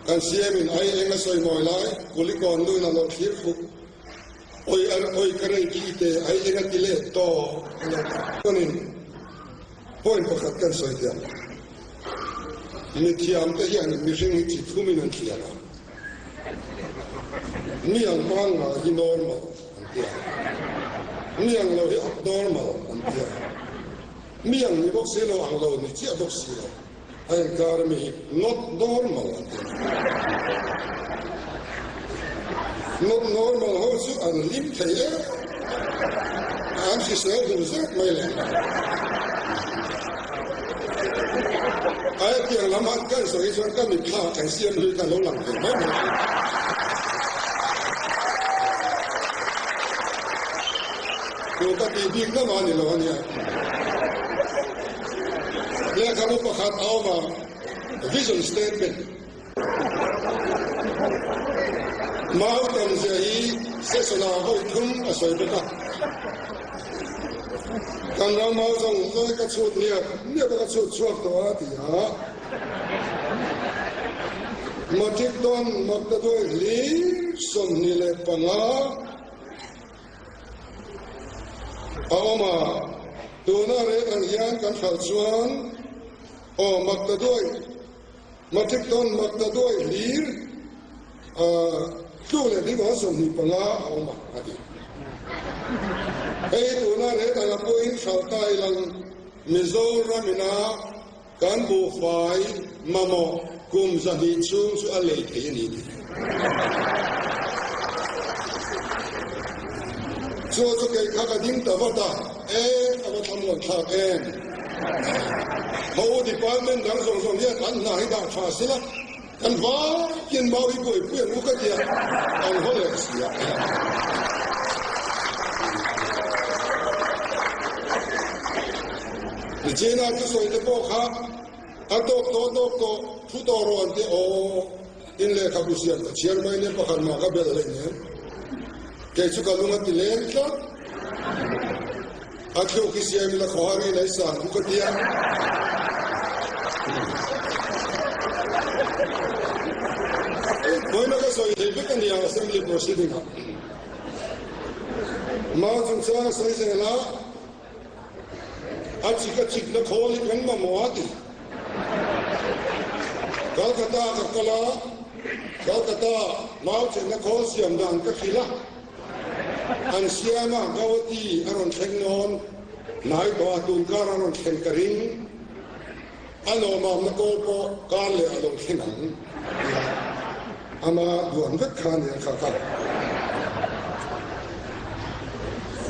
kan siamin ai enga soi moi lai kulikon lu na lo thir khu oi kare ki te ai enga tile to konin point pakhat kan soi dia ni thiam te hian mi ring chi thumin an thiana ni ang mang ma hi normal an tia ni ang lo hi abnormal an tia ni ang ni bok se lo ang lo ni chi bok se lo ai kar mi not normal an tia not normal ho su an lim thei an si se du zat mai le ai tiang lama kan soi son kan mi pha kan siam lui kan lo lang thei mai Kita tidik na mani lo niya. Kaya kamu pakat awma vision statement. Mautan siya sesona hoitum asoy beta. Kanang mausang loy katsut niya katsut suwak to ati ha. Matikton magdadoy li som nile panga. Awama tunare ang yan kan falsuan o magtadoy matikton magtadoy lir tule di ba som ni panga awama ati ay tunare ang apoin saltay lang Mizoramina kan bufay mamo kum zahitsung su alay kayo niti so kay kakading tabata abat hamon thak ho department dang song ya kan na hi da fa sila kan va kin mau hi koi pu nu ka dia an hole sia ni jena tu so de po kha atok to thu to ron de o in le kabusian chairman ne pa khan ma ka bel le ne kaya kalungan tilen ka at yung kisiyam na kuhari na isang bukatiya boy na kaso ilibig ang niyang assembly proceeding mausong sa isela at sikachik na kuhali kang mamuati kalkata mausong na kuhali siyam na ang kakila an siama gawati aron thengnon nai to atun kar aron thengkaring ano mam na ko po kale along thinang ama duan vet khan ya kha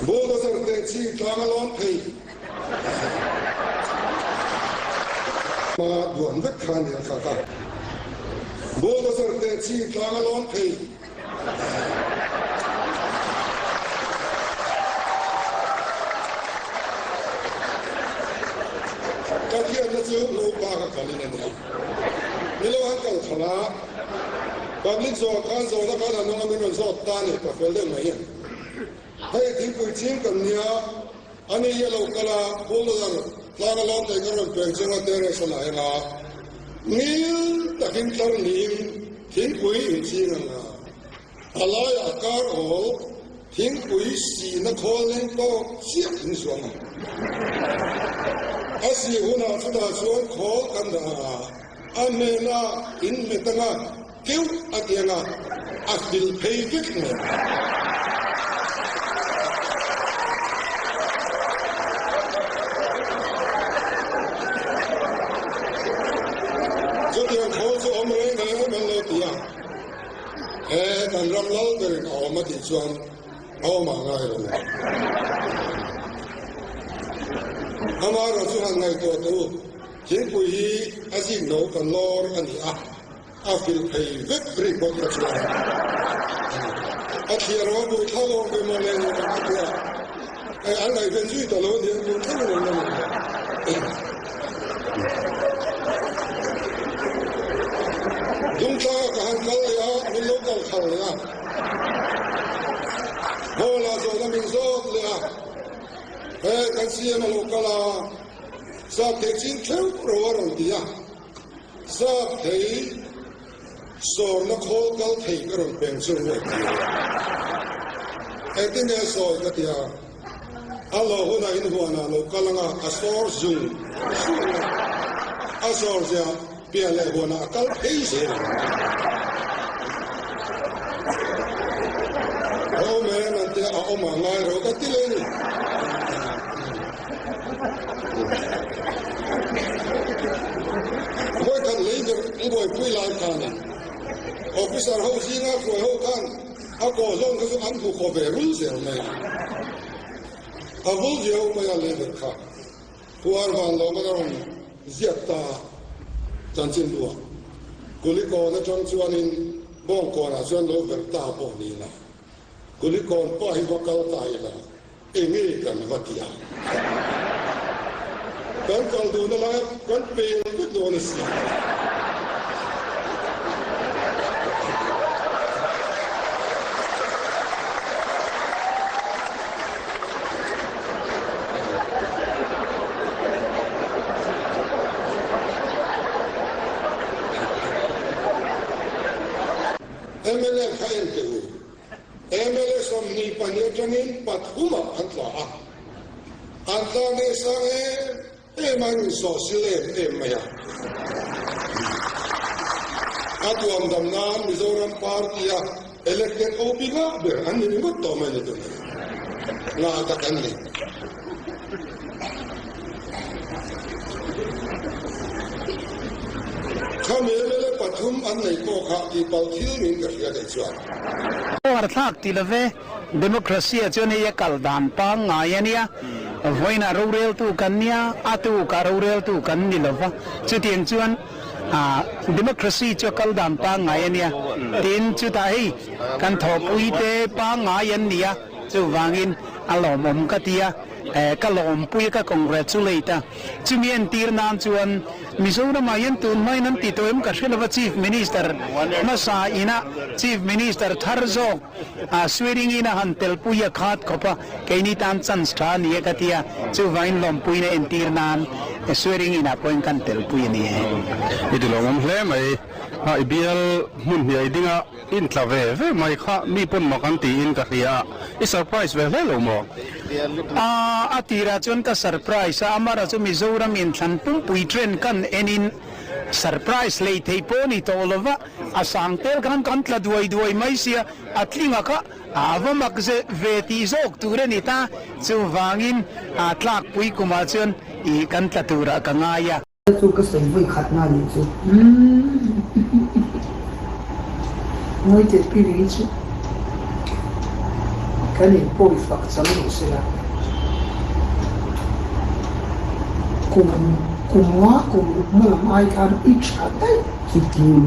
bodo sar te chi tlangalon thei ma duan vet khan ya kha bodo sar te chi tlangalon thei Kaya na siya lupa ka kanina niya. Nilawan ka kala. Public so kan so na kana nung amin so tani ka felde na yan. Hay tipong ching kan niya ani yellow kala polo lang kala lang tayo karon pwede nga tere sa laila. Nil takin tar nim king kui inching nga. Alay akar o king kui si na calling to siya insuang. Asi huna sudah suan kol kanda amena in metanga keu atianga akil payvik ne jadi yang kol so omre ne melo dia kan ramlal dari awamati suan awamangai lo हमारा सुहान नहीं तो जिनको ही ऐसी नो कन्नौर अन्य आफिल कई विक्री बहुत अच्छा है अक्षर वो बुढ़ा लोग भी मरे नहीं करते हैं अन्य बंजी तो लोग ये बुढ़ा लोग नहीं दुमका कहाँ कल या मिलो कल खल या बोला जो ना मिंजोत लिया kan siya malukala sa techin keu rowaron dia sa thei so na khol kal thei ka ron peng chu ne ai tin ne so ka tia alo hona in huana lo kalanga asor zung asor ja pia le hona kal thei se o me na te a o ma ngai ro ka ti le ni moi kan leader i boy pui lai kan officer ho singa ko ho kan a ko long ka su an ku ko be ru se me a vol je o ma ya leader kha puar van lo ma ron ziata chan chin lua kuli ko na chong chuan in bong ko na chuan lo ver ta bo ni na kuli ko pa hi ba kal tai la e ngi kan va tia kan kal du na la kan pe ku do na si MLA khain ke MLA som ni panyajanin pathuma antla antla ne sange man so sile maya atuam damnan Mizoram party elected obiga ber anni ni to mane to na ta kanni kamele pathum an nei ko kha ki pal thil min ka ria dei chuan war thak tilave democracy chone ye kaldan pa ngayania voina rurel tu kanya atu ka rurel tu kannilova chutiang chuan democracy cho kaldan pa ngayania tin chutai kan thopui te pa ngayania chu wangin alomom katia kalom pui ka congratulate chumien tirnan chuan Mizoram ayan tun mai nan titoem kashilawa chief minister masa ina chief minister tharzok swearing ina hantel puya khat khopa kaini tan chan stra ni katia chu vain lom puina entirnan swearing ina point kan tel puya ni idilongam hle mai ha ibial mun hi idinga in tlave ve mai kha mi pon makan ti in ka ria I surprise ve lo mo atira chon ka surprise amara chu Mizoram in than pum pui tren kan enin surprise lei thei poni tolova asang tel kan tla duai mai sia atlinga ka awamak ze veti zok ture ni ta chu wangin atlak pui kuma chon I kan tla tura ka ngaya chu ka sei voi khat na ni chu moi te piri chu kan in poi fak cham no sela kumwa kum mai kan ich atai kitin